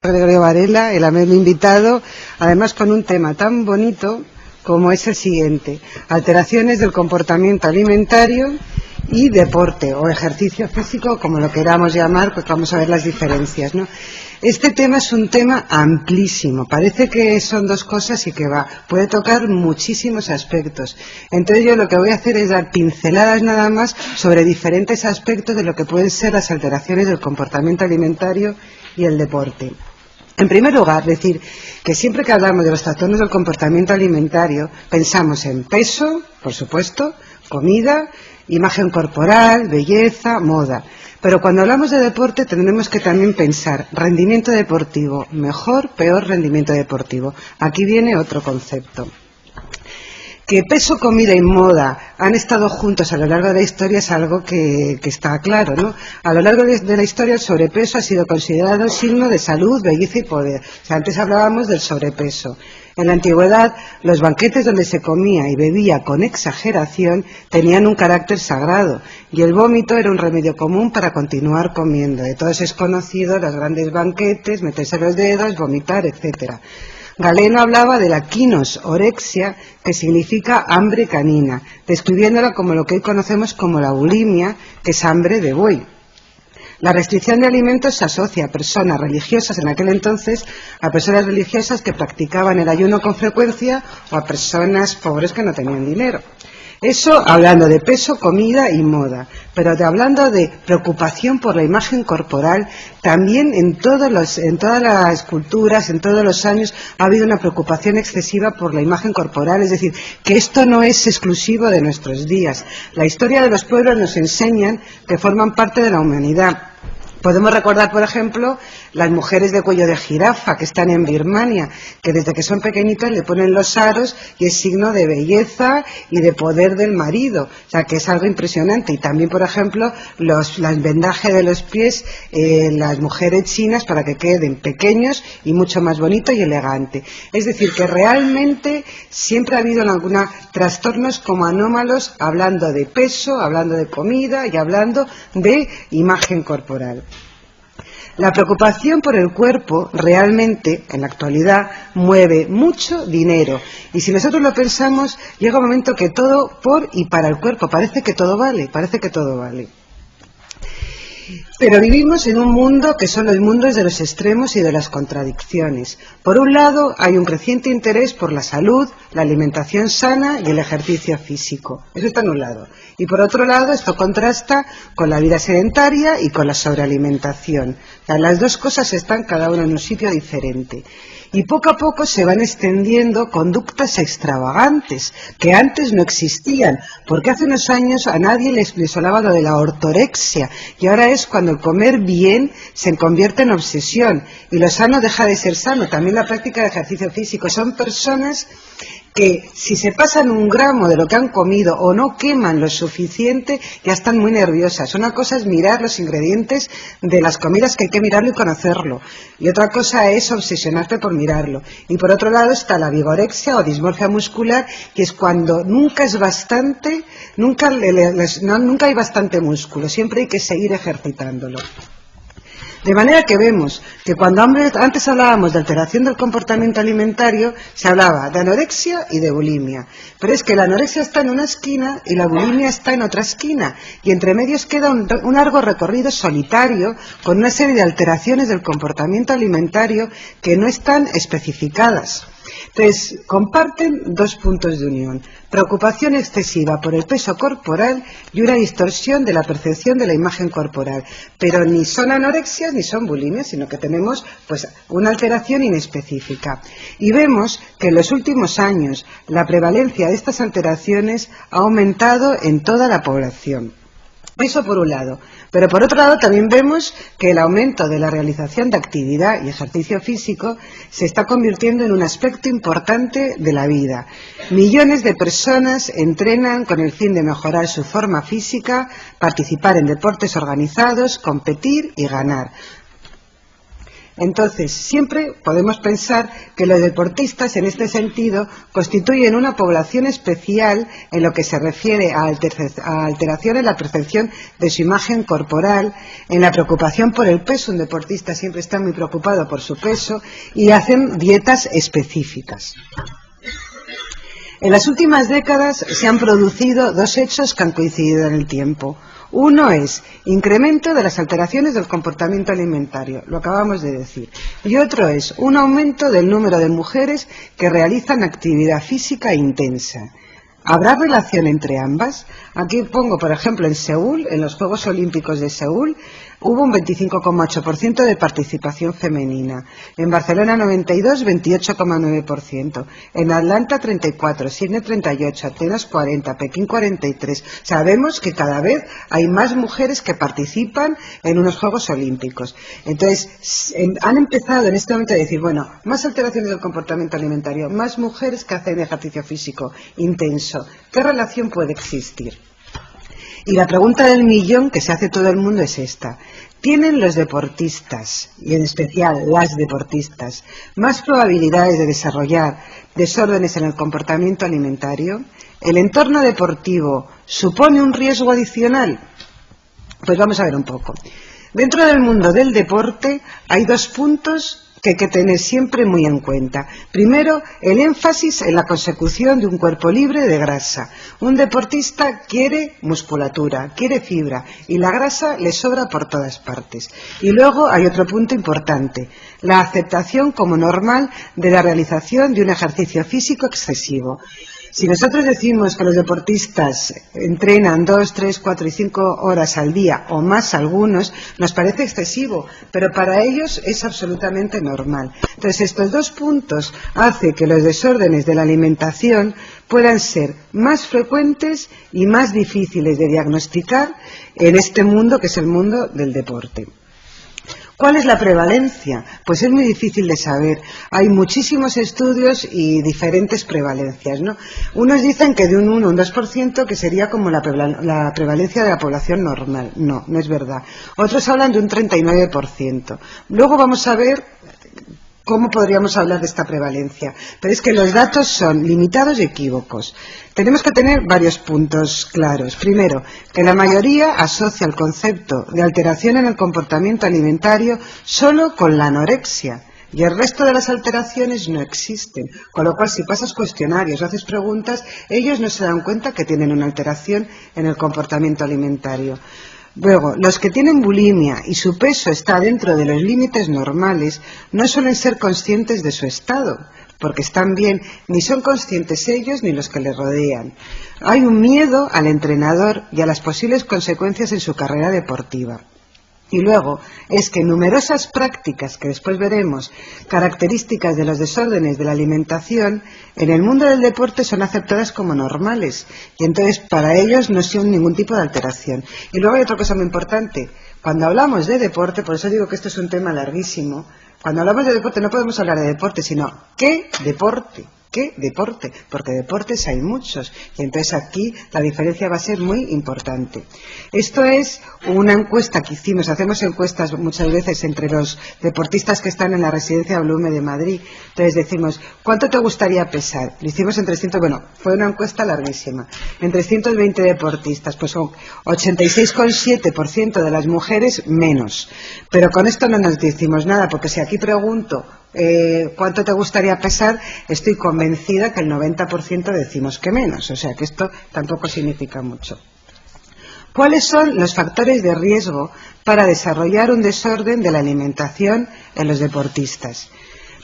Gregorio Varela, el amable invitado, además con un tema tan bonito como es el siguiente: alteraciones del comportamiento alimentario y deporte o ejercicio físico, como lo queramos llamar, pues vamos a ver las diferencias, ¿no? Este tema es un tema amplísimo, parece que son dos cosas y que puede tocar muchísimos aspectos. Entonces yo lo que voy a hacer es dar pinceladas nada más sobre diferentes aspectos de lo que pueden ser las alteraciones del comportamiento alimentario y el deporte. En primer lugar, decir que siempre que hablamos de los trastornos del comportamiento alimentario pensamos en peso, por supuesto, comida, imagen corporal, belleza, moda. Pero cuando hablamos de deporte tendremos que también pensar rendimiento deportivo, mejor, peor rendimiento deportivo. Aquí viene otro concepto. Que peso, comida y moda han estado juntos a lo largo de la historia es algo que está claro, ¿no? A lo largo de la historia el sobrepeso ha sido considerado signo de salud, belleza y poder. O sea, antes hablábamos del sobrepeso. En la antigüedad, los banquetes donde se comía y bebía con exageración tenían un carácter sagrado y el vómito era un remedio común para continuar comiendo. De todos es conocido los grandes banquetes, meterse los dedos, vomitar, etcétera. Galeno hablaba de la quinos-orexia, que significa hambre canina, describiéndola como lo que hoy conocemos como la bulimia, que es hambre de buey. La restricción de alimentos se asocia a personas religiosas en aquel entonces, a personas religiosas que practicaban el ayuno con frecuencia o a personas pobres que no tenían dinero. Eso hablando de peso, comida y moda, pero hablando de preocupación por la imagen corporal, también en todas las culturas, en todos los años, ha habido una preocupación excesiva por la imagen corporal, es decir, que esto no es exclusivo de nuestros días. La historia de los pueblos nos enseñan que forman parte de la humanidad. Podemos recordar, por ejemplo, las mujeres de cuello de jirafa que están en Birmania, que desde que son pequeñitas le ponen los aros y es signo de belleza y de poder del marido, o sea que es algo impresionante. Y también, por ejemplo, el vendaje de los pies, las mujeres chinas para que queden pequeños y mucho más bonito y elegante. Es decir, que realmente siempre ha habido algunos trastornos como anómalos, hablando de peso, hablando de comida y hablando de imagen corporal. La preocupación por el cuerpo realmente, en la actualidad, mueve mucho dinero. Y si nosotros lo pensamos, llega un momento que todo por y para el cuerpo, parece que todo vale. Pero vivimos en un mundo que son los mundos de los extremos y de las contradicciones. Por un lado, hay un creciente interés por la salud, la alimentación sana y el ejercicio físico. Eso está en un lado. Y por otro lado, esto contrasta con la vida sedentaria y con la sobrealimentación. O sea, las dos cosas están cada una en un sitio diferente. Y poco a poco se van extendiendo conductas extravagantes que antes no existían, porque hace unos años a nadie les sonaba lo de la ortorexia y ahora es cuando el comer bien se convierte en obsesión y lo sano deja de ser sano. También la práctica de ejercicio físico. Son personas que si se pasan un gramo de lo que han comido o no queman lo suficiente, ya están muy nerviosas. Una cosa es mirar los ingredientes de las comidas, que hay que mirarlo y conocerlo, y otra cosa es obsesionarte por mirarlo. Y por otro lado está la vigorexia o dismorfia muscular, que es cuando nunca es bastante, nunca hay bastante músculo, siempre hay que seguir ejercitándolo. De manera que vemos que cuando antes hablábamos de alteración del comportamiento alimentario, se hablaba de anorexia y de bulimia. Pero es que la anorexia está en una esquina y la bulimia está en otra esquina. Y entre medios queda un largo recorrido solitario con una serie de alteraciones del comportamiento alimentario que no están especificadas. Entonces, comparten dos puntos de unión: preocupación excesiva por el peso corporal y una distorsión de la percepción de la imagen corporal. Pero ni son anorexias ni son bulimias, sino que tenemos pues una alteración inespecífica. Y vemos que en los últimos años la prevalencia de estas alteraciones ha aumentado en toda la población. Eso por un lado. Pero por otro lado también vemos que el aumento de la realización de actividad y ejercicio físico se está convirtiendo en un aspecto importante de la vida. Millones de personas entrenan con el fin de mejorar su forma física, participar en deportes organizados, competir y ganar. Entonces, siempre podemos pensar que los deportistas, en este sentido, constituyen una población especial en lo que se refiere a alteración en la percepción de su imagen corporal, en la preocupación por el peso. Un deportista siempre está muy preocupado por su peso y hacen dietas específicas. En las últimas décadas se han producido dos hechos que han coincidido en el tiempo. Uno es incremento de las alteraciones del comportamiento alimentario, lo acabamos de decir, y otro es un aumento del número de mujeres que realizan actividad física intensa. ¿Habrá relación entre ambas? Aquí pongo, por ejemplo, en Seúl, en los Juegos Olímpicos de Seúl, hubo un 25,8% de participación femenina. En Barcelona 92, 28,9%. En Atlanta 34, Sydney 38, Atenas 40, Pekín 43. Sabemos que cada vez hay más mujeres que participan en unos Juegos Olímpicos. Entonces, han empezado en este momento a decir, bueno, más alteraciones del comportamiento alimentario, más mujeres que hacen ejercicio físico intenso. ¿Qué relación puede existir? Y la pregunta del millón que se hace todo el mundo es esta. ¿Tienen los deportistas, y en especial las deportistas, más probabilidades de desarrollar desórdenes en el comportamiento alimentario? ¿El entorno deportivo supone un riesgo adicional? Pues vamos a ver un poco. Dentro del mundo del deporte hay dos puntos que hay que tener siempre muy en cuenta. Primero, el énfasis en la consecución de un cuerpo libre de grasa. Un deportista quiere musculatura, quiere fibra, y la grasa le sobra por todas partes. Y luego hay otro punto importante, la aceptación como normal de la realización de un ejercicio físico excesivo. Si nosotros decimos que los deportistas entrenan 2, 3, 4 y 5 horas al día o más algunos, nos parece excesivo, pero para ellos es absolutamente normal. Entonces, estos dos puntos hacen que los desórdenes de la alimentación puedan ser más frecuentes y más difíciles de diagnosticar en este mundo que es el mundo del deporte. ¿Cuál es la prevalencia? Pues es muy difícil de saber. Hay muchísimos estudios y diferentes prevalencias, ¿no? Unos dicen que de un 1 o un 2% que sería como la prevalencia de la población normal. No, no es verdad. Otros hablan de un 39%. Luego vamos a ver cómo podríamos hablar de esta prevalencia. Pero es que los datos son limitados y equívocos. Tenemos que tener varios puntos claros. Primero, que la mayoría asocia el concepto de alteración en el comportamiento alimentario solo con la anorexia. Y el resto de las alteraciones no existen. Con lo cual, si pasas cuestionarios o haces preguntas, ellos no se dan cuenta que tienen una alteración en el comportamiento alimentario. Luego, los que tienen bulimia y su peso está dentro de los límites normales no suelen ser conscientes de su estado, porque están bien, ni son conscientes ellos ni los que les rodean. Hay un miedo al entrenador y a las posibles consecuencias en su carrera deportiva. Y luego es que numerosas prácticas, que después veremos, características de los desórdenes de la alimentación, en el mundo del deporte son aceptadas como normales y entonces para ellos no son ningún tipo de alteración. Y luego hay otra cosa muy importante, cuando hablamos de deporte, por eso digo que esto es un tema larguísimo, cuando hablamos de deporte no podemos hablar de deporte, sino ¿qué deporte? ¿Qué deporte? Porque deportes hay muchos y entonces aquí la diferencia va a ser muy importante. Esto es una encuesta que hicimos, hacemos encuestas muchas veces entre los deportistas que están en la residencia Blume de Madrid. Entonces decimos, ¿cuánto te gustaría pesar? Lo hicimos en 300, bueno, fue una encuesta larguísima. En 320 deportistas, pues son 86,7% de las mujeres menos. Pero con esto no nos decimos nada, porque si aquí pregunto ¿cuánto te gustaría pesar? Estoy convencida que el 90% decimos que menos, o sea que esto tampoco significa mucho. ¿Cuáles son los factores de riesgo para desarrollar un desorden de la alimentación en los deportistas?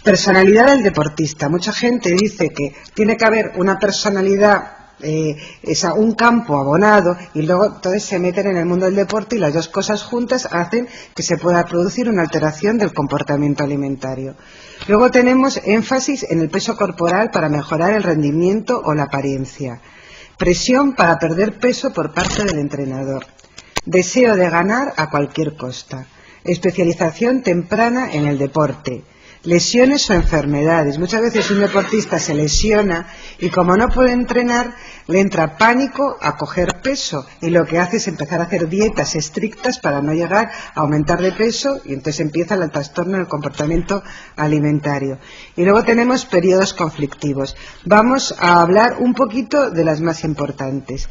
Personalidad del deportista. Mucha gente dice que tiene que haber una personalidad, un campo abonado, y luego entonces se meten en el mundo del deporte y las dos cosas juntas hacen que se pueda producir una alteración del comportamiento alimentario. Luego tenemos énfasis en el peso corporal para mejorar el rendimiento o la apariencia. Presión para perder peso por parte del entrenador. Deseo de ganar a cualquier costa. Especialización temprana en el deporte. lesiones o enfermedades. Muchas veces un deportista se lesiona y como no puede entrenar, le entra pánico a coger peso y lo que hace es empezar a hacer dietas estrictas para no llegar a aumentar de peso y entonces empieza el trastorno del comportamiento alimentario. Y luego tenemos periodos conflictivos. Vamos a hablar un poquito de las más importantes.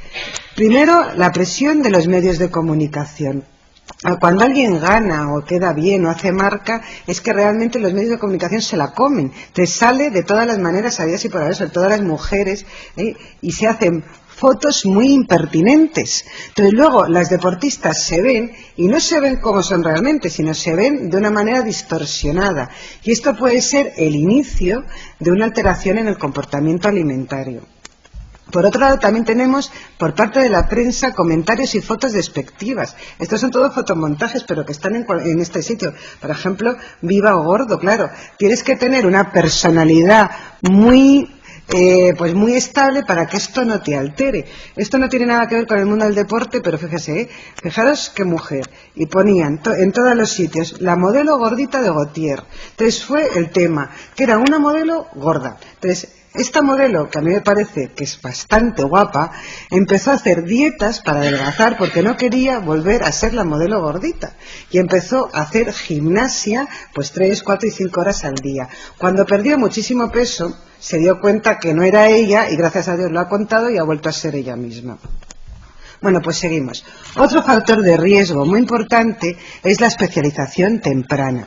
Primero, la presión de los medios de comunicación. Cuando alguien gana o queda bien o hace marca, es que realmente los medios de comunicación se la comen. Te sale de todas las maneras habidas y por haber, sobre todo las mujeres, y se hacen fotos muy impertinentes. Entonces luego las deportistas se ven y no se ven como son realmente, sino se ven de una manera distorsionada. Y esto puede ser el inicio de una alteración en el comportamiento alimentario. Por otro lado, también tenemos, por parte de la prensa, comentarios y fotos despectivas. Estos son todos fotomontajes, pero que están en este sitio. Por ejemplo, viva o gordo, claro. Tienes que tener una personalidad muy estable para que esto no te altere. Esto no tiene nada que ver con el mundo del deporte, pero fíjese, fijaros qué mujer. Y ponían en todos los sitios la modelo gordita de Gautier. Entonces fue el tema, que era una modelo gorda. Entonces, esta modelo, que a mí me parece que es bastante guapa, empezó a hacer dietas para adelgazar porque no quería volver a ser la modelo gordita. Y empezó a hacer gimnasia, pues 3, 4 y 5 horas al día. Cuando perdió muchísimo peso, se dio cuenta que no era ella y gracias a Dios lo ha contado y ha vuelto a ser ella misma. Bueno, pues seguimos. Otro factor de riesgo muy importante es la especialización temprana.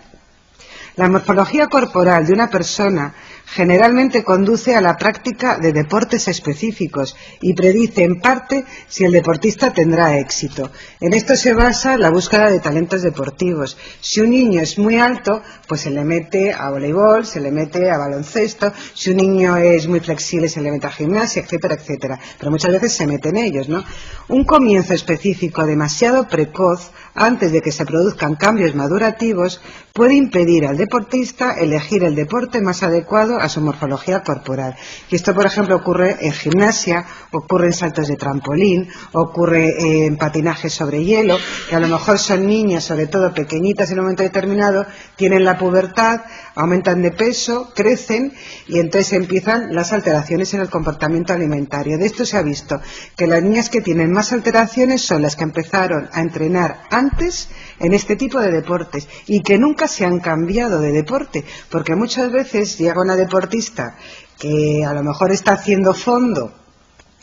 La morfología corporal de una persona generalmente conduce a la práctica de deportes específicos y predice en parte si el deportista tendrá éxito. En esto se basa la búsqueda de talentos deportivos. Si un niño es muy alto, pues se le mete a voleibol, se le mete a baloncesto. Si un niño es muy flexible, se le mete a gimnasia, etcétera, etcétera. Pero muchas veces se meten ellos, ¿no? Un comienzo específico demasiado precoz, antes de que se produzcan cambios madurativos, puede impedir al deportista elegir el deporte más adecuado a su morfología corporal. Y esto, por ejemplo, ocurre en gimnasia, ocurre en saltos de trampolín, ocurre en patinaje sobre hielo, que a lo mejor son niñas, sobre todo pequeñitas en un momento determinado, tienen la pubertad, aumentan de peso, crecen y entonces empiezan las alteraciones en el comportamiento alimentario. De esto se ha visto que las niñas que tienen más alteraciones son las que empezaron a entrenar antes en este tipo de deportes y que nunca se han cambiado de deporte, porque muchas veces llega una deportista que a lo mejor está haciendo fondo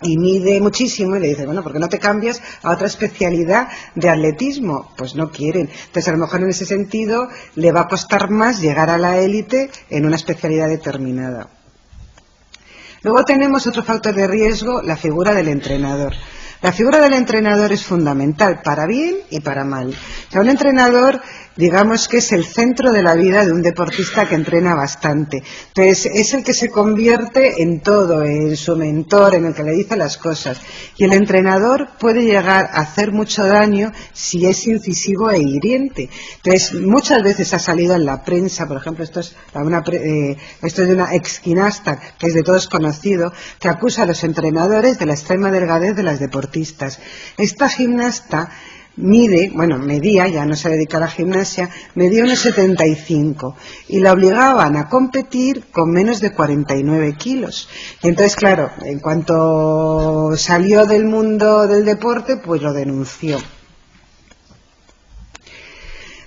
y mide muchísimo y le dice, bueno, ¿por qué no te cambias a otra especialidad de atletismo? Pues no quieren. Entonces, a lo mejor en ese sentido le va a costar más llegar a la élite en una especialidad determinada. Luego tenemos otro factor de riesgo, la figura del entrenador. La figura del entrenador es fundamental para bien y para mal. O sea, un entrenador, digamos que es el centro de la vida de un deportista que entrena bastante. Entonces, es el que se convierte en todo, en su mentor, en el que le dice las cosas. Y el entrenador puede llegar a hacer mucho daño si es incisivo e hiriente. Entonces, muchas veces ha salido en la prensa, por ejemplo, esto es de una ex gimnasta, que es de todos conocido, que acusa a los entrenadores de la extrema delgadez de las deportistas. Esta gimnasta medía, ya no se dedica a la gimnasia, medía unos 75 y la obligaban a competir con menos de 49 kilos. Y entonces, claro, en cuanto salió del mundo del deporte, pues lo denunció.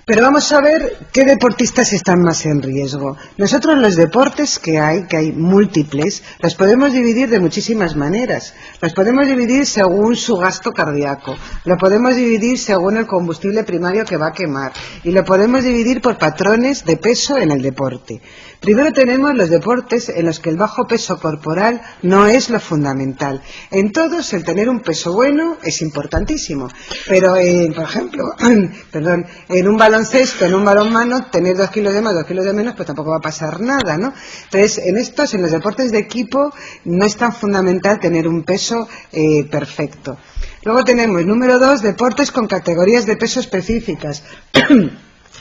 Pero vamos a ver qué deportistas están más en riesgo. Nosotros los deportes que hay múltiples, los podemos dividir de muchísimas maneras. Los podemos dividir según su gasto cardíaco, lo podemos dividir según el combustible primario que va a quemar y lo podemos dividir por patrones de peso en el deporte. Primero tenemos los deportes en los que el bajo peso corporal no es lo fundamental. En todos el tener un peso bueno es importantísimo, pero por ejemplo, en un baloncesto, en un balonmano, tener 2 kilos de más, 2 kilos de menos, pues tampoco va a pasar nada, ¿no? Entonces, en los deportes de equipo no es tan fundamental tener un peso perfecto. Luego tenemos, número 2, deportes con categorías de peso específicas.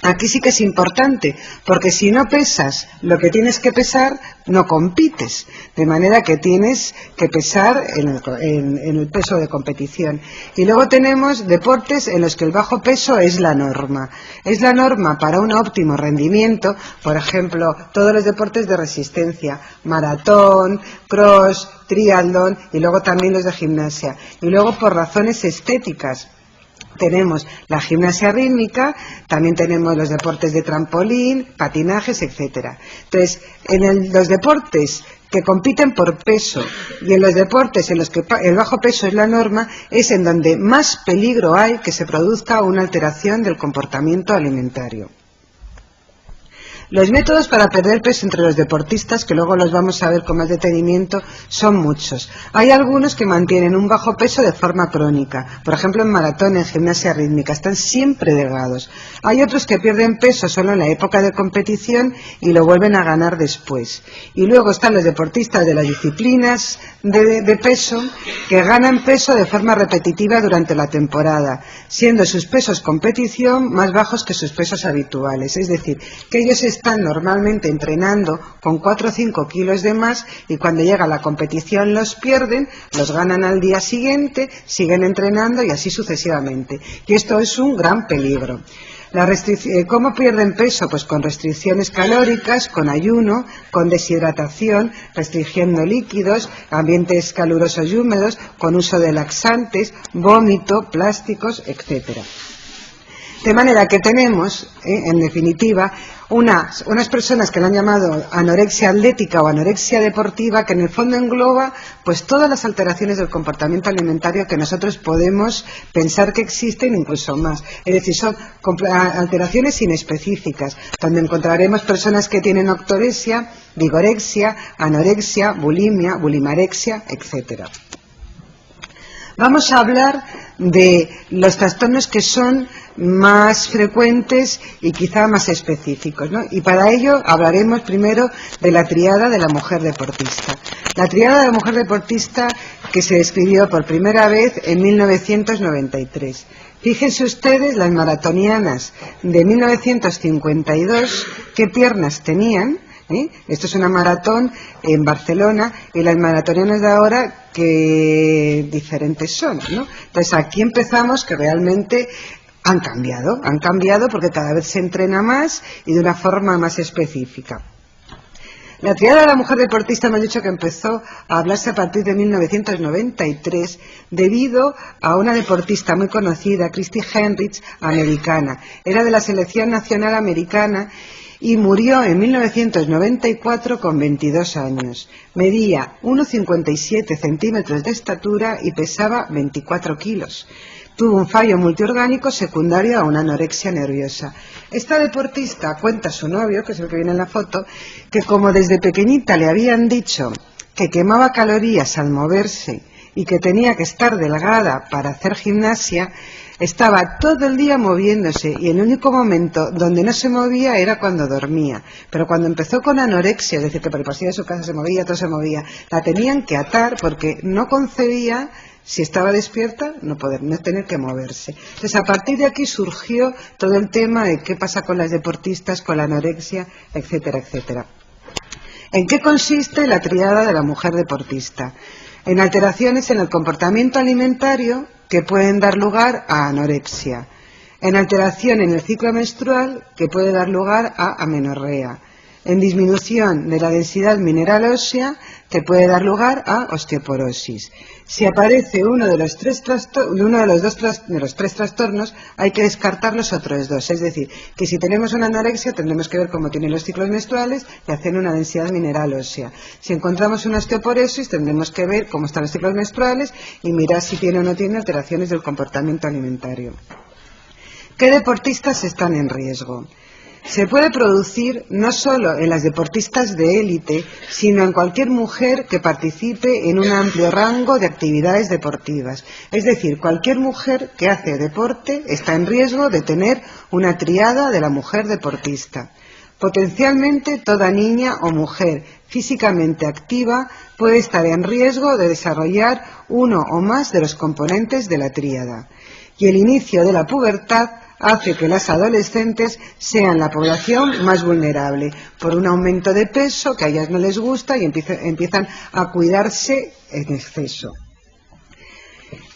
Aquí sí que es importante, porque si no pesas lo que tienes que pesar, no compites, de manera que tienes que pesar en el peso de competición. Y luego tenemos deportes en los que el bajo peso es la norma. Es la norma para un óptimo rendimiento, por ejemplo, todos los deportes de resistencia, maratón, cross, triatlón y luego también los de gimnasia. Y luego por razones estéticas. Tenemos la gimnasia rítmica, también tenemos los deportes de trampolín, patinajes, etcétera. Entonces, los deportes que compiten por peso y en los deportes en los que el bajo peso es la norma, es en donde más peligro hay que se produzca una alteración del comportamiento alimentario. Los métodos para perder peso entre los deportistas, que luego los vamos a ver con más detenimiento, son muchos. Hay algunos que mantienen un bajo peso de forma crónica, por ejemplo en maratón, en gimnasia rítmica, están siempre delgados. Hay otros que pierden peso solo en la época de competición y lo vuelven a ganar después. Y luego están los deportistas de las disciplinas de peso que ganan peso de forma repetitiva durante la temporada, siendo sus pesos competición más bajos que sus pesos habituales. Es decir, que ellos están normalmente entrenando con 4 o 5 kilos de más y cuando llega la competición los pierden, los ganan al día siguiente, siguen entrenando y así sucesivamente. Y esto es un gran peligro. ¿Cómo pierden peso? Pues con restricciones calóricas, con ayuno, con deshidratación, restringiendo líquidos, ambientes calurosos y húmedos, con uso de laxantes, vómito, plásticos, etcétera. De manera que tenemos, en definitiva, unas personas que la han llamado anorexia atlética o anorexia deportiva, que en el fondo engloba pues todas las alteraciones del comportamiento alimentario que nosotros podemos pensar que existen, incluso más. Es decir, son alteraciones inespecíficas, donde encontraremos personas que tienen ortorexia, vigorexia, anorexia, bulimia, bulimarexia, etcétera. Vamos a hablar de los trastornos que son más frecuentes y quizá más específicos, ¿no? Y para ello hablaremos primero de la triada de la mujer deportista. La triada de la mujer deportista que se describió por primera vez en 1993. Fíjense ustedes las maratonianas de 1952, qué piernas tenían. Esto es una maratón en Barcelona y las maratonianas de ahora que diferentes son, ¿no? Entonces aquí empezamos que realmente han cambiado porque cada vez se entrena más y de una forma más específica. La triada de la mujer deportista hemos dicho que empezó a hablarse a partir de 1993 debido a una deportista muy conocida, Christy Heinrich, americana. Era de la selección nacional americana y murió en 1994 con 22 años. Medía 1,57 centímetros de estatura y pesaba 24 kilos. Tuvo un fallo multiorgánico secundario a una anorexia nerviosa. Esta deportista cuenta a su novio, que es el que viene en la foto, que como desde pequeñita le habían dicho que quemaba calorías al moverse y que tenía que estar delgada para hacer gimnasia, estaba todo el día moviéndose y el único momento donde no se movía era cuando dormía. Pero cuando empezó con anorexia, es decir, que por el pasillo de su casa se movía, todo se movía, la tenían que atar porque no concebía, si estaba despierta, no tener que moverse. Entonces, a partir de aquí surgió todo el tema de qué pasa con las deportistas, con la anorexia, etcétera, etcétera. ¿En qué consiste la triada de la mujer deportista? En alteraciones en el comportamiento alimentario que pueden dar lugar a anorexia, en alteración en el ciclo menstrual que puede dar lugar a amenorrea, en disminución de la densidad mineral ósea que puede dar lugar a osteoporosis. Si aparece uno de los tres trastornos, hay que descartar los otros dos. Es decir, que si tenemos una anorexia tendremos que ver cómo tienen los ciclos menstruales y hacer una densidad mineral ósea. Si encontramos una osteoporosis tendremos que ver cómo están los ciclos menstruales y mirar si tiene o no tiene alteraciones del comportamiento alimentario. ¿Qué deportistas están en riesgo? Se puede producir no solo en las deportistas de élite, sino en cualquier mujer que participe en un amplio rango de actividades deportivas. Es decir, cualquier mujer que hace deporte está en riesgo de tener una triada de la mujer deportista. Potencialmente toda niña o mujer físicamente activa puede estar en riesgo de desarrollar uno o más de los componentes de la tríada. Y el inicio de la pubertad hace que las adolescentes sean la población más vulnerable por un aumento de peso que a ellas no les gusta y empiezan a cuidarse en exceso.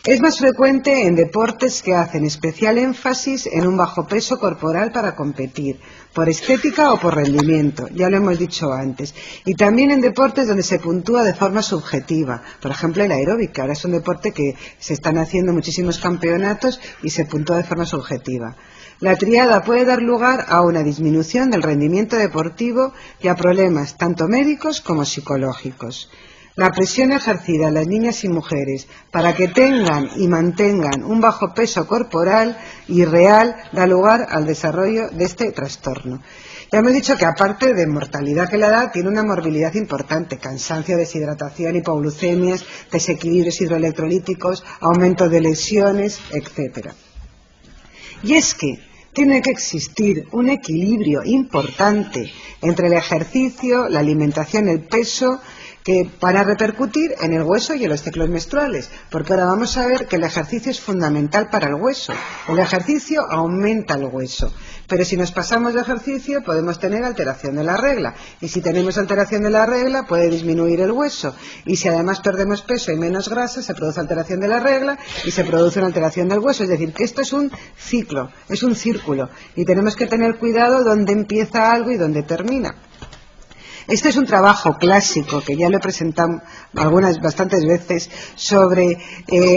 Es más frecuente en deportes que hacen especial énfasis en un bajo peso corporal para competir, por estética o por rendimiento, ya lo hemos dicho antes, y también en deportes donde se puntúa de forma subjetiva, por ejemplo el aeróbica, ahora es un deporte que se están haciendo muchísimos campeonatos y se puntúa de forma subjetiva. La triada puede dar lugar a una disminución del rendimiento deportivo y a problemas tanto médicos como psicológicos. La presión ejercida en las niñas y mujeres para que tengan y mantengan un bajo peso corporal y real da lugar al desarrollo de este trastorno. Ya hemos dicho que aparte de mortalidad que la da, tiene una morbilidad importante, cansancio, deshidratación, hipoglucemias, desequilibrios hidroelectrolíticos, aumento de lesiones, etc. Y es que tiene que existir un equilibrio importante entre el ejercicio, la alimentación, el peso, que para repercutir en el hueso y en los ciclos menstruales, porque ahora vamos a ver que el ejercicio es fundamental para el hueso. El ejercicio aumenta el hueso, pero si nos pasamos de ejercicio podemos tener alteración de la regla, y si tenemos alteración de la regla puede disminuir el hueso, y si además perdemos peso y menos grasa se produce alteración de la regla y se produce una alteración del hueso. Es decir, que esto es un ciclo, es un círculo, y tenemos que tener cuidado dónde empieza algo y dónde termina. Este es un trabajo clásico que ya lo he presentado bastantes veces sobre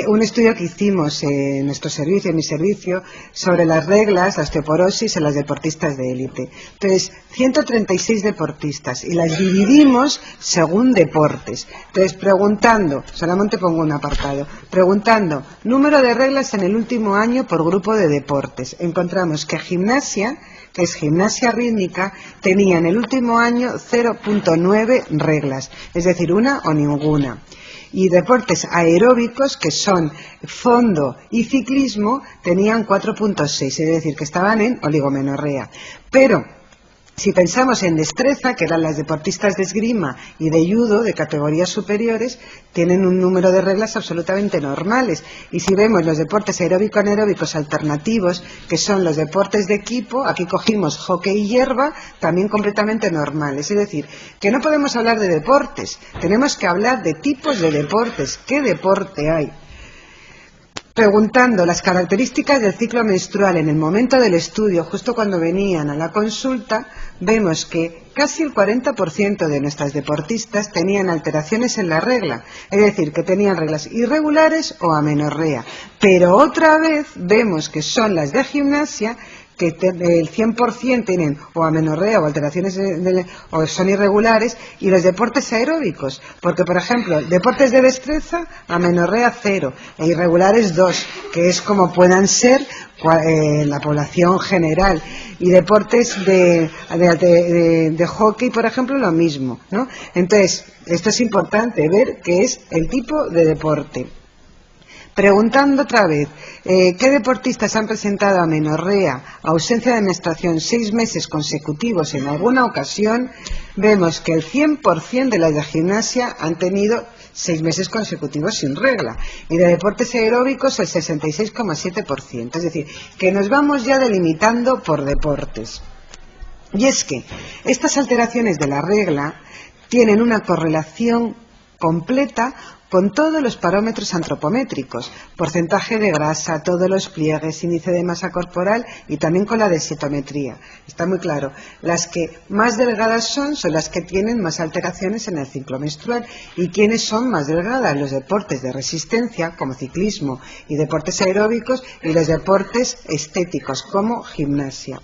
un estudio que hicimos en nuestro servicio, en mi servicio, sobre las reglas, la osteoporosis en las deportistas de élite. Entonces, 136 deportistas y las dividimos según deportes. Entonces, preguntando, solamente pongo un apartado, preguntando número de reglas en el último año por grupo de deportes. Encontramos que gimnasia, que es gimnasia rítmica, tenía en el último año 0,9 reglas, es decir, una o ninguna. Y deportes aeróbicos, que son fondo y ciclismo, tenían 4,6, es decir, que estaban en oligomenorrea. Pero si pensamos en destreza, que eran las deportistas de esgrima y de judo de categorías superiores, tienen un número de reglas absolutamente normales. Y si vemos los deportes aeróbico-anaeróbicos alternativos, que son los deportes de equipo, aquí cogimos hockey y hierba, también completamente normales. Es decir, que no podemos hablar de deportes, tenemos que hablar de tipos de deportes. ¿Qué deporte hay? Preguntando las características del ciclo menstrual en el momento del estudio, justo cuando venían a la consulta, vemos que casi el 40% de nuestras deportistas tenían alteraciones en la regla, es decir, que tenían reglas irregulares o amenorrea. Pero otra vez vemos que son las de gimnasia que el 100% tienen o amenorrea o alteraciones o son irregulares, y los deportes aeróbicos, porque por ejemplo deportes de destreza, amenorrea 0 e irregulares 2, que es como puedan ser la población general, y deportes de hockey, por ejemplo, lo mismo, ¿no? Entonces, esto es importante ver qué es el tipo de deporte. Preguntando otra vez, ¿qué deportistas han presentado amenorrea, ausencia de menstruación 6 meses consecutivos en alguna ocasión? Vemos que el 100% de las de gimnasia han tenido 6 meses consecutivos sin regla, y de deportes aeróbicos el 66,7%. Es decir, que nos vamos ya delimitando por deportes. Y es que estas alteraciones de la regla tienen una correlación completa con todos los parámetros antropométricos, porcentaje de grasa, todos los pliegues, índice de masa corporal y también con la densitometría. Está muy claro, las que más delgadas son las que tienen más alteraciones en el ciclo menstrual. ¿Y quiénes son más delgadas? Los deportes de resistencia, como ciclismo y deportes aeróbicos, y los deportes estéticos, como gimnasia.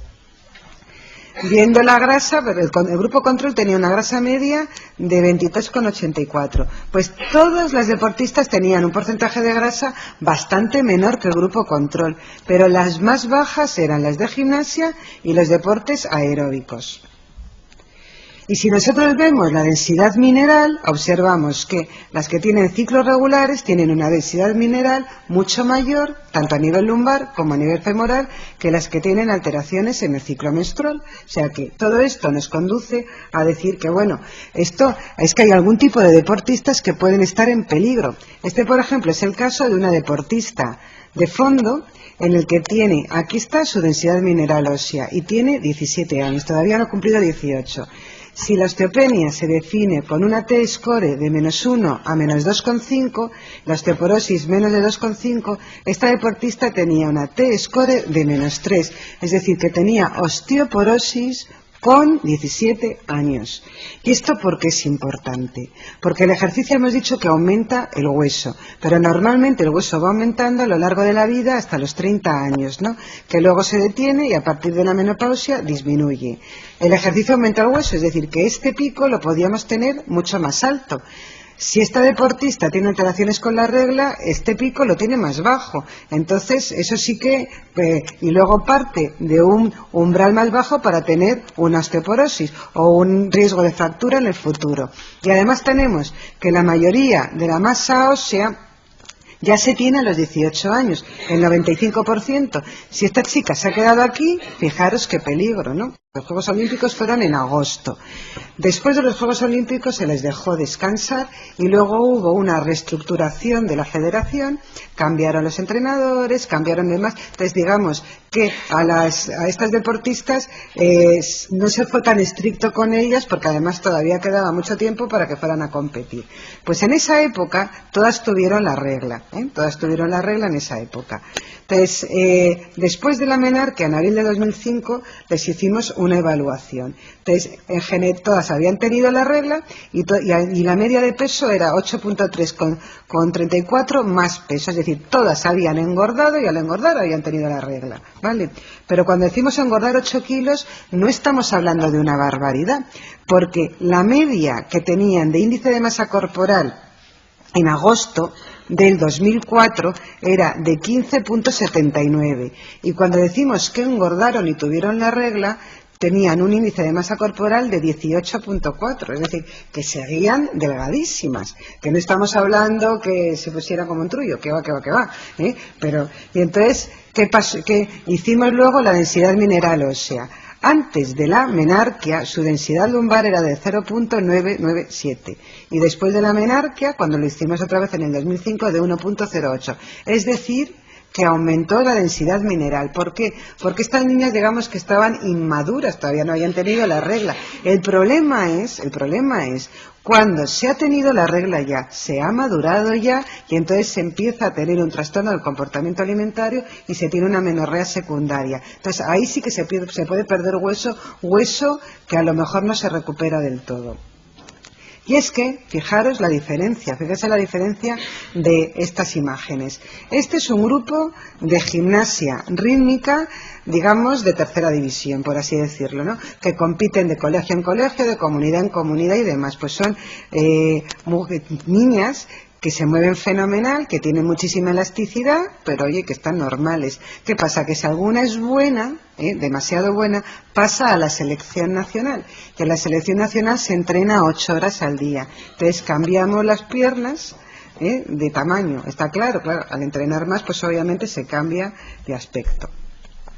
Viendo la grasa, el grupo control tenía una grasa media de 23,84. Pues todas las deportistas tenían un porcentaje de grasa bastante menor que el grupo control, pero las más bajas eran las de gimnasia y los deportes aeróbicos. Y si nosotros vemos la densidad mineral, observamos que las que tienen ciclos regulares tienen una densidad mineral mucho mayor, tanto a nivel lumbar como a nivel femoral, que las que tienen alteraciones en el ciclo menstrual. O sea que todo esto nos conduce a decir que, bueno, esto es que hay algún tipo de deportistas que pueden estar en peligro. Este, por ejemplo, es el caso de una deportista de fondo en el que tiene, aquí está su densidad mineral ósea y tiene 17 años, todavía no ha cumplido 18. Si la osteopenia se define con una T-score de -1 a -2,5, la osteoporosis menos de 2,5, esta deportista tenía una T-score de -3, es decir, que tenía osteoporosis con 17 años. ¿Y esto por qué es importante? Porque el ejercicio hemos dicho que aumenta el hueso, pero normalmente el hueso va aumentando a lo largo de la vida hasta los 30 años, ¿no? Que luego se detiene y a partir de la menopausia disminuye. El ejercicio aumenta el hueso, es decir, que este pico lo podíamos tener mucho más alto. Si esta deportista tiene alteraciones con la regla, este pico lo tiene más bajo. Entonces, eso sí que... y luego parte de un umbral más bajo para tener una osteoporosis o un riesgo de fractura en el futuro. Y además tenemos que la mayoría de la masa ósea ya se tiene a los 18 años, el 95%. Si esta chica se ha quedado aquí, fijaros qué peligro, ¿no? Los Juegos Olímpicos fueron en agosto. Después de los Juegos Olímpicos se les dejó descansar y luego hubo una reestructuración de la federación, cambiaron los entrenadores, cambiaron demás. Entonces digamos que a estas deportistas no se fue tan estricto con ellas porque además todavía quedaba mucho tiempo para que fueran a competir. Pues en esa época todas tuvieron la regla, todas tuvieron la regla en esa época. Entonces, después de la menarquia, en abril de 2005, les hicimos una evaluación. Entonces, en general, todas habían tenido la regla y la media de peso era 8,3 con 34 más peso. Es decir, todas habían engordado y al engordar habían tenido la regla, ¿vale? Pero cuando decimos engordar 8 kilos, no estamos hablando de una barbaridad, porque la media que tenían de índice de masa corporal en agosto del 2004 era de 15,79 y cuando decimos que engordaron y tuvieron la regla tenían un índice de masa corporal de 18,4, es decir, que seguían delgadísimas, que no estamos hablando que se pusiera como un trullo, que va, pero, y entonces, ¿qué pasó? Que hicimos luego la densidad mineral ósea. Antes de la menarquia, su densidad lumbar era de 0,997 y después de la menarquia, cuando lo hicimos otra vez en el 2005, de 1,08. Es decir, que aumentó la densidad mineral. ¿Por qué? Porque estas niñas, digamos que estaban inmaduras, todavía no habían tenido la regla. El problema es cuando se ha tenido la regla ya, se ha madurado ya y entonces se empieza a tener un trastorno del comportamiento alimentario y se tiene una amenorrea secundaria. Entonces ahí sí que se puede perder hueso que a lo mejor no se recupera del todo. Y es que, fijaros la diferencia, fíjense la diferencia de estas imágenes. Este es un grupo de gimnasia rítmica, digamos, de tercera división, por así decirlo, ¿no? Que compiten de colegio en colegio, de comunidad en comunidad y demás. Pues son niñas que se mueven fenomenal, que tienen muchísima elasticidad, pero oye, que están normales. ¿Qué pasa? Que si alguna es buena, demasiado buena, pasa a la selección nacional, que la selección nacional se entrena 8 horas al día. Entonces cambiamos las piernas de tamaño, está claro, al entrenar más, pues obviamente se cambia de aspecto.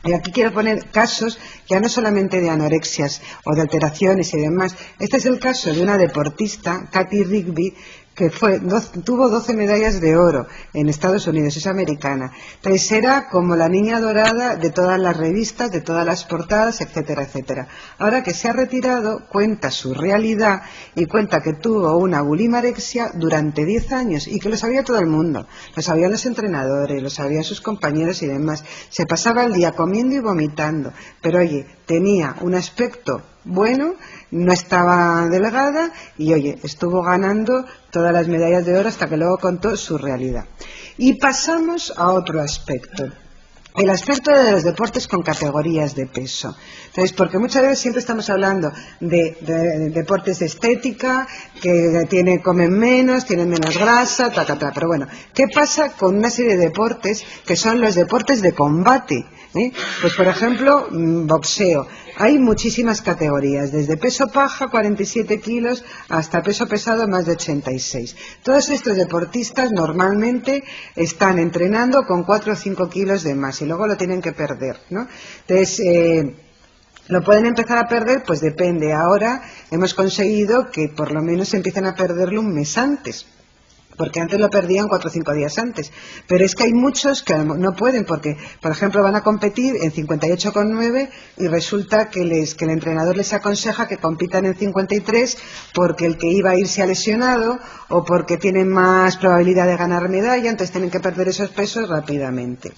Y aquí quiero poner casos ya no solamente de anorexias o de alteraciones y demás. Este es el caso de una deportista, Katy Rigby, que tuvo 12 medallas de oro en Estados Unidos, es americana. Entonces era como la niña dorada de todas las revistas, de todas las portadas, etcétera, etcétera. Ahora que se ha retirado, cuenta su realidad y cuenta que tuvo una bulimarexia durante 10 años y que lo sabía todo el mundo. Lo sabían los entrenadores, lo sabían sus compañeros y demás. Se pasaba el día comiendo y vomitando, pero oye, tenía un aspecto bueno, no estaba delgada y oye, estuvo ganando todas las medallas de oro hasta que luego contó su realidad. Y pasamos a otro aspecto, el aspecto de los deportes con categorías de peso. Entonces, porque muchas veces siempre estamos hablando de deportes de estética, que comen menos, tienen menos grasa, pero bueno, ¿qué pasa con una serie de deportes que son los deportes de combate? Pues por ejemplo, boxeo. Hay muchísimas categorías, desde peso paja, 47 kilos, hasta peso pesado, más de 86. Todos estos deportistas normalmente están entrenando con 4 o 5 kilos de más y luego lo tienen que perder, ¿no? Entonces, ¿lo pueden empezar a perder? Pues depende. Ahora hemos conseguido que por lo menos empiecen a perderlo un mes antes. porque antes lo perdían 4 o 5 días antes, pero es que hay muchos que no pueden porque, por ejemplo, van a competir en 58,9 y resulta que el entrenador les aconseja que compitan en 53 porque el que iba a ir se ha lesionado o porque tienen más probabilidad de ganar medalla, entonces tienen que perder esos pesos rápidamente.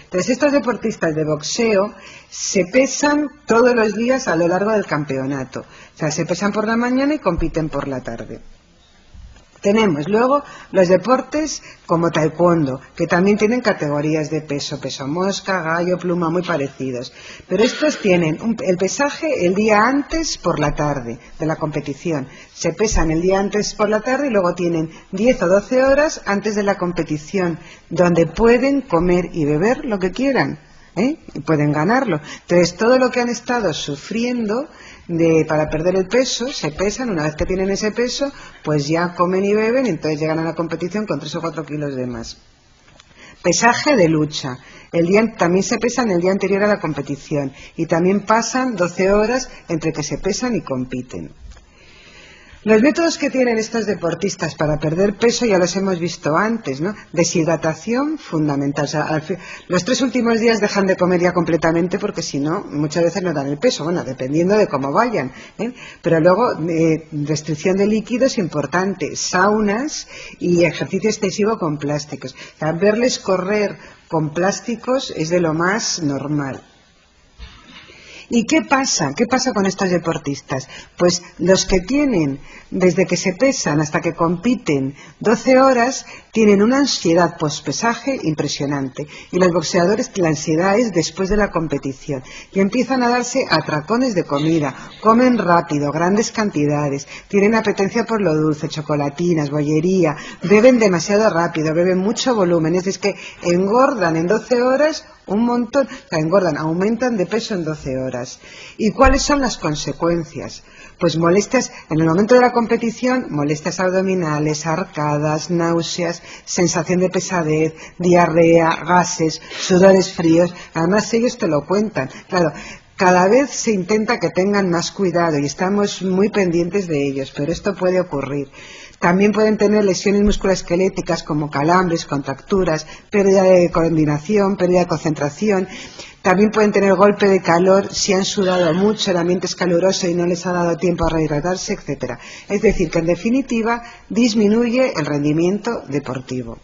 Entonces, estos deportistas de boxeo se pesan todos los días a lo largo del campeonato, o sea, se pesan por la mañana y compiten por la tarde. Tenemos luego los deportes como taekwondo, que también tienen categorías de peso, peso mosca, gallo, pluma, muy parecidos. Pero estos tienen el pesaje el día antes por la tarde de la competición. Se pesan el día antes por la tarde y luego tienen 10 o 12 horas antes de la competición, donde pueden comer y beber lo que quieran, y pueden ganarlo. Entonces, todo lo que han estado sufriendo para perder el peso, se pesan, una vez que tienen ese peso, pues ya comen y beben y entonces llegan a la competición con 3 o 4 kilos de más. Pesaje de lucha. También se pesan el día anterior a la competición y también pasan 12 horas entre que se pesan y compiten. Los métodos que tienen estos deportistas para perder peso ya los hemos visto antes, ¿no? Deshidratación fundamental. O sea, los 3 últimos días dejan de comer ya completamente porque si no, muchas veces no dan el peso, bueno, dependiendo de cómo vayan, ¿eh? Pero luego, restricción de líquidos importante, saunas y ejercicio extensivo con plásticos. O sea, verles correr con plásticos es de lo más normal. ¿Y qué pasa? ¿Qué pasa con estos deportistas? Pues los que tienen, desde que se pesan hasta que compiten 12 horas, tienen una ansiedad pospesaje impresionante. Y los boxeadores, la ansiedad es después de la competición. Y empiezan a darse atracones de comida, comen rápido, grandes cantidades, tienen apetencia por lo dulce, chocolatinas, bollería, beben demasiado rápido, beben mucho volumen. Es decir, que engordan en 12 horas un montón, engordan, aumentan de peso en 12 horas. ¿Y cuáles son las consecuencias? Pues molestias, en el momento de la competición, molestias abdominales, arcadas, náuseas, sensación de pesadez, diarrea, gases, sudores fríos. Además ellos te lo cuentan. Claro, cada vez se intenta que tengan más cuidado y estamos muy pendientes de ellos, pero esto puede ocurrir. También pueden tener lesiones musculoesqueléticas como calambres, contracturas, pérdida de coordinación, pérdida de concentración. También pueden tener golpe de calor si han sudado mucho, el ambiente es caluroso y no les ha dado tiempo a rehidratarse, etc. Es decir, que en definitiva disminuye el rendimiento deportivo.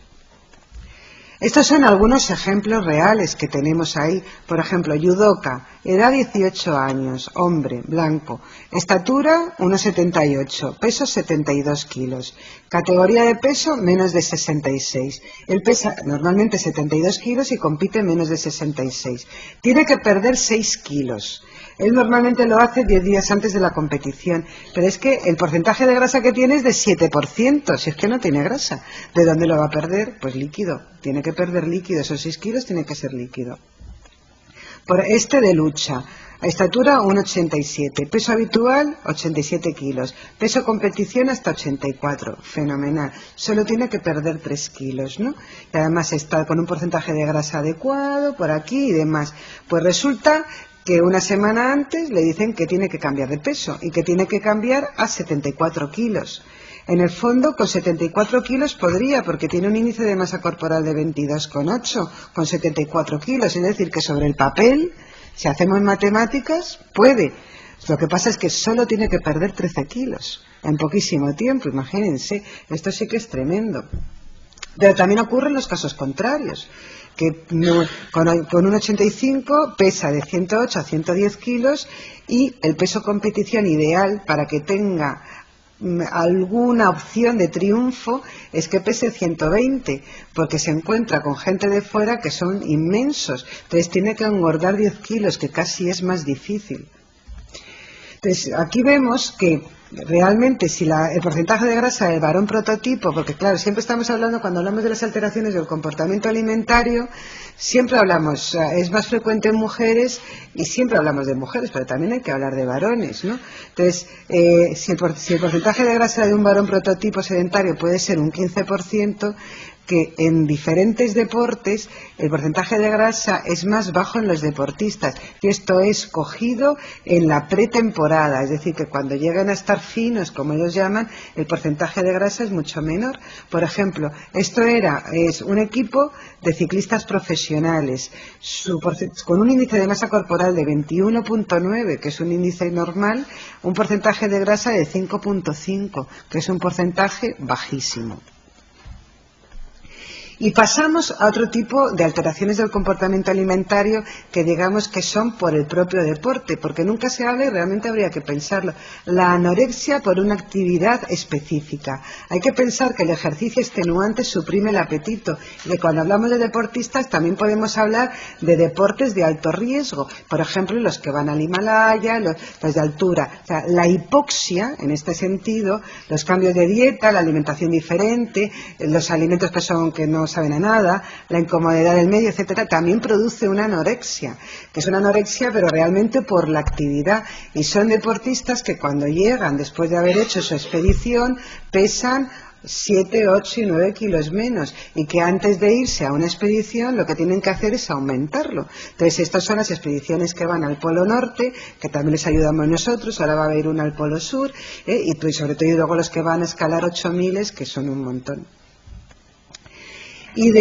Estos son algunos ejemplos reales que tenemos ahí. Por ejemplo, judoka, edad 18 años, hombre, blanco, estatura 1,78, peso 72 kilos, categoría de peso menos de 66. Él pesa normalmente 72 kilos y compite menos de 66. Tiene que perder 6 kilos. Él normalmente lo hace 10 días antes de la competición, pero es que el porcentaje de grasa que tiene es de 7%, si es que no tiene grasa. ¿De dónde lo va a perder? Pues líquido. Tiene que perder líquido, esos 6 kilos tiene que ser líquido. Por de lucha, estatura 1,87, peso habitual 87 kilos, peso competición hasta 84, fenomenal. Solo tiene que perder 3 kilos, ¿no? Y además está con un porcentaje de grasa adecuado, por aquí y demás. Pues resulta que una semana antes le dicen que tiene que cambiar de peso y que tiene que cambiar a 74 kilos. En el fondo, con 74 kilos podría, porque tiene un índice de masa corporal de 22,8, con 74 kilos. Es decir, que sobre el papel, si hacemos matemáticas, puede. Lo que pasa es que solo tiene que perder 13 kilos en poquísimo tiempo, imagínense. Esto sí que es tremendo. Pero también ocurre en los casos contrarios, que con un 85 pesa de 108 a 110 kilos y el peso competición ideal para que tenga alguna opción de triunfo es que pese 120, porque se encuentra con gente de fuera que son inmensos. Entonces tiene que engordar 10 kilos, que casi es más difícil. Entonces aquí vemos que realmente si el porcentaje de grasa del varón prototipo, porque claro, siempre estamos hablando, cuando hablamos de las alteraciones del comportamiento alimentario, siempre hablamos, es más frecuente en mujeres y siempre hablamos de mujeres, pero también hay que hablar de varones, ¿no? Entonces, si el porcentaje de grasa de un varón prototipo sedentario puede ser un 15%, que en diferentes deportes el porcentaje de grasa es más bajo en los deportistas, y esto es cogido en la pretemporada, es decir, que cuando llegan a estar finos, como ellos llaman, el porcentaje de grasa es mucho menor. Por ejemplo, esto es un equipo de ciclistas profesionales con un índice de masa corporal de 21,9, que es un índice normal, un porcentaje de grasa de 5,5, que es un porcentaje bajísimo. Y pasamos a otro tipo de alteraciones del comportamiento alimentario que digamos que son por el propio deporte, porque nunca se habla y realmente habría que pensarlo. La anorexia por una actividad específica. Hay que pensar que el ejercicio extenuante suprime el apetito, y cuando hablamos de deportistas también podemos hablar de deportes de alto riesgo, por ejemplo los que van al Himalaya, los de altura. O sea, la hipoxia, en este sentido, los cambios de dieta, la alimentación diferente, los alimentos que no saben a nada, la incomodidad del medio, etcétera, también produce una anorexia, que es una anorexia pero realmente por la actividad, y son deportistas que cuando llegan después de haber hecho su expedición pesan 7, 8 y 9 kilos menos, y que antes de irse a una expedición lo que tienen que hacer es aumentarlo. Entonces estas son las expediciones que van al Polo Norte, que también les ayudamos nosotros, ahora va a haber una al Polo Sur, y sobre todo y luego los que van a escalar 8000, que son un montón. Y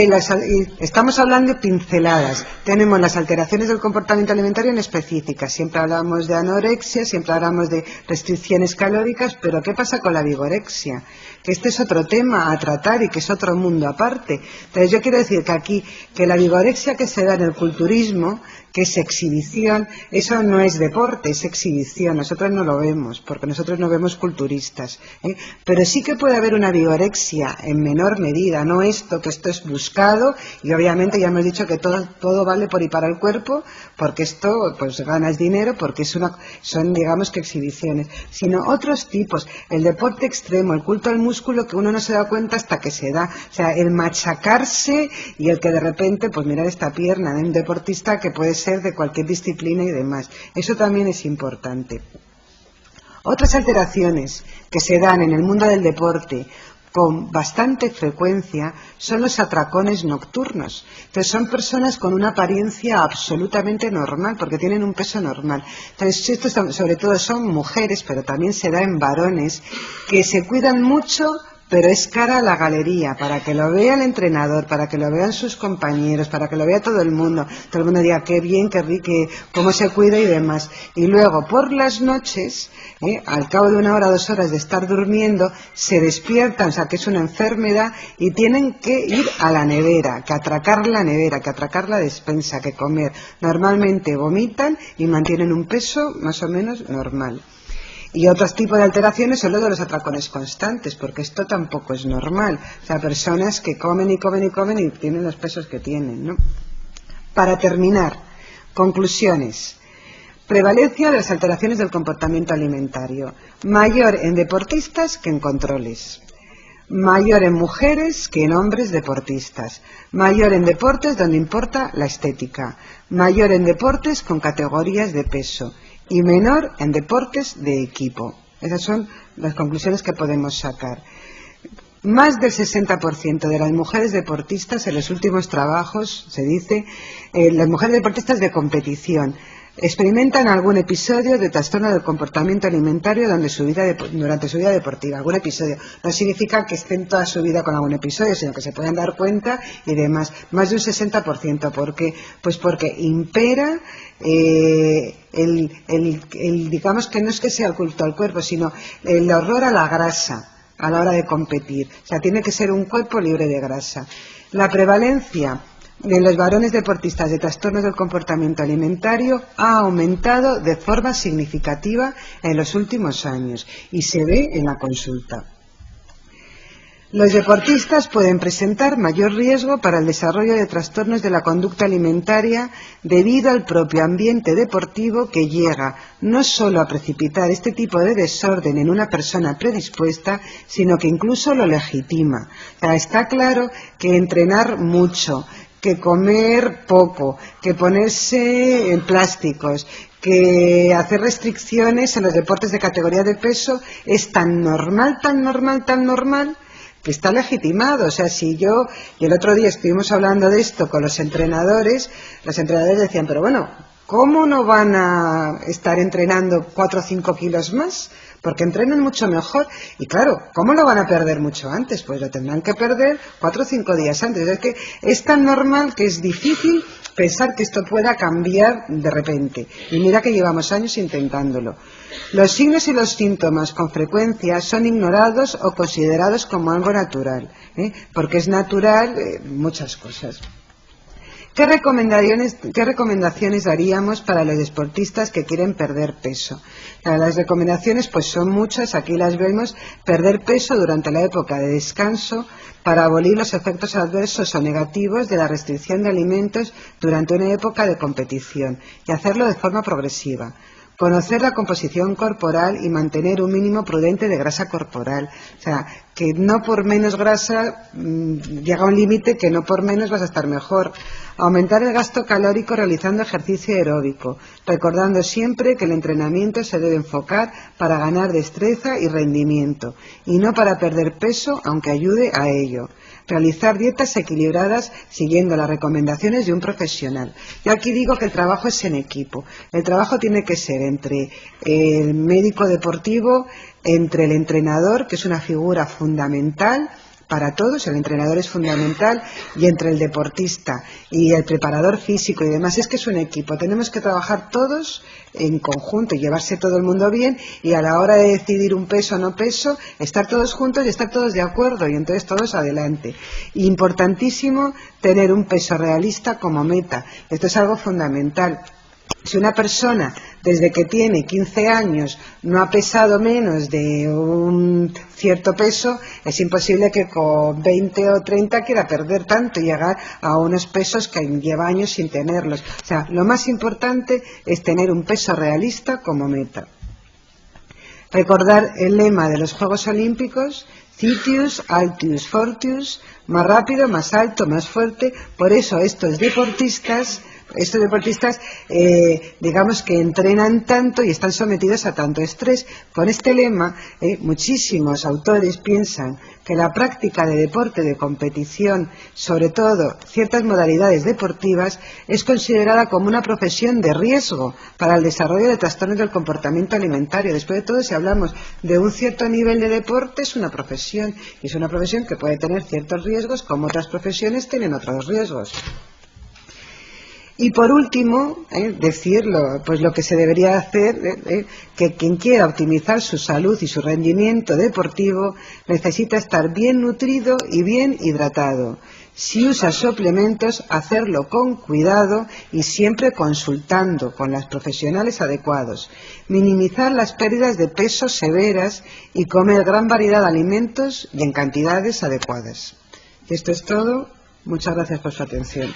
estamos hablando de pinceladas. Tenemos las alteraciones del comportamiento alimentario en específicas. Siempre hablamos de anorexia, siempre hablamos de restricciones calóricas, pero ¿qué pasa con la vigorexia? Que este es otro tema a tratar y que es otro mundo aparte. Entonces yo quiero decir que aquí, que la vigorexia que se da en el culturismo, que es exhibición, eso no es deporte, es exhibición. Nosotros no lo vemos, porque nosotros no vemos culturistas, pero sí que puede haber una vigorexia en menor medida, no esto, que esto es buscado, y obviamente ya hemos dicho que todo vale por y para el cuerpo, porque esto pues ganas dinero, porque son digamos que exhibiciones, sino otros tipos, el deporte extremo, el culto al músculo, que uno no se da cuenta hasta que se da, o sea, el machacarse y el que de repente, pues mirar esta pierna de un deportista que puede ser de cualquier disciplina y demás. Eso también es importante. Otras alteraciones que se dan en el mundo del deporte con bastante frecuencia son los atracones nocturnos. Entonces son personas con una apariencia absolutamente normal, porque tienen un peso normal. Entonces estos sobre todo son mujeres, pero también se da en varones, que se cuidan mucho, pero es cara a la galería, para que lo vea el entrenador, para que lo vean sus compañeros, para que lo vea todo el mundo diga qué bien, qué rico, cómo se cuida y demás. Y luego por las noches, al cabo de 1 hora, 2 horas de estar durmiendo, se despiertan, o sea que es una enfermedad, y tienen que ir a la nevera, que atracar la nevera, que atracar la despensa, que comer. Normalmente vomitan y mantienen un peso más o menos normal. Y otros tipos de alteraciones son los de los atracones constantes, porque esto tampoco es normal. O sea, personas que comen y comen y comen y tienen los pesos que tienen, ¿no? Para terminar, conclusiones. Prevalencia de las alteraciones del comportamiento alimentario. Mayor en deportistas que en controles. Mayor en mujeres que en hombres deportistas. Mayor en deportes donde importa la estética. Mayor en deportes con categorías de peso. Y menor en deportes de equipo. Esas son las conclusiones que podemos sacar. Más del 60% de las mujeres deportistas en los últimos trabajos, se dice, las mujeres deportistas de competición, experimentan algún episodio de trastorno del comportamiento alimentario durante su vida deportiva. Algún episodio. No significa que estén toda su vida con algún episodio, sino que se pueden dar cuenta y demás. Más de un 60%. ¿Por qué? Pues porque impera digamos que no es que sea el culto al cuerpo, sino el horror a la grasa a la hora de competir. O sea, tiene que ser un cuerpo libre de grasa. La prevalencia de los varones deportistas de trastornos del comportamiento alimentario ha aumentado de forma significativa en los últimos años y se ve en la consulta. Los deportistas pueden presentar mayor riesgo para el desarrollo de trastornos de la conducta alimentaria debido al propio ambiente deportivo que llega no solo a precipitar este tipo de desorden en una persona predispuesta, sino que incluso lo legitima. O sea, está claro que entrenar mucho, que comer poco, que ponerse en plásticos, que hacer restricciones en los deportes de categoría de peso es tan normal, que está legitimado. O sea, si yo, y el otro día estuvimos hablando de esto con los entrenadores decían, pero bueno, ¿cómo no van a estar entrenando 4 o 5 kilos más? Porque entrenan mucho mejor. Y claro, ¿cómo lo van a perder mucho antes? Pues lo tendrán que perder 4 o 5 días antes. Es que es tan normal que es difícil pensar que esto pueda cambiar de repente. Y mira que llevamos años intentándolo. Los signos y los síntomas con frecuencia son ignorados o considerados como algo natural, porque es natural muchas cosas. ¿Qué recomendaciones daríamos para los deportistas que quieren perder peso? Las recomendaciones pues son muchas, aquí las vemos. Perder peso durante la época de descanso para abolir los efectos adversos o negativos de la restricción de alimentos durante una época de competición y hacerlo de forma progresiva. Conocer la composición corporal y mantener un mínimo prudente de grasa corporal. O sea, que no por menos grasa llega a un límite que no por menos vas a estar mejor. Aumentar el gasto calórico realizando ejercicio aeróbico, recordando siempre que el entrenamiento se debe enfocar para ganar destreza y rendimiento, y no para perder peso, aunque ayude a ello. Realizar dietas equilibradas siguiendo las recomendaciones de un profesional. Yo aquí digo que el trabajo es en equipo. El trabajo tiene que ser entre el médico deportivo, entre el entrenador, que es una figura fundamental para todos, el entrenador es fundamental, y entre el deportista y el preparador físico y demás. Es que es un equipo, tenemos que trabajar todos en conjunto y llevarse todo el mundo bien, y a la hora de decidir un peso o no peso, estar todos juntos y estar todos de acuerdo, y entonces todos adelante. Importantísimo tener un peso realista como meta, esto es algo fundamental. Si una persona desde que tiene 15 años no ha pesado menos de un cierto peso, es imposible que con 20 o 30 quiera perder tanto y llegar a unos pesos que lleva años sin tenerlos. O sea, lo más importante es tener un peso realista como meta. Recordar el lema de los Juegos Olímpicos: Citius, Altius, Fortius, más rápido, más alto, más fuerte. Por eso estos deportistas digamos que entrenan tanto y están sometidos a tanto estrés. Con este lema, muchísimos autores piensan que la práctica de deporte de competición, sobre todo ciertas modalidades deportivas, es considerada como una profesión de riesgo para el desarrollo de trastornos del comportamiento alimentario. Después de todo, si hablamos de un cierto nivel de deporte, es una profesión, y es una profesión que puede tener ciertos riesgos, como otras profesiones tienen otros riesgos. Y por último, decirlo, pues lo que se debería hacer, que quien quiera optimizar su salud y su rendimiento deportivo necesita estar bien nutrido y bien hidratado. Si usa suplementos, hacerlo con cuidado y siempre consultando con los profesionales adecuados. Minimizar las pérdidas de peso severas y comer gran variedad de alimentos y en cantidades adecuadas. Esto es todo. Muchas gracias por su atención.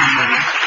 Thank you.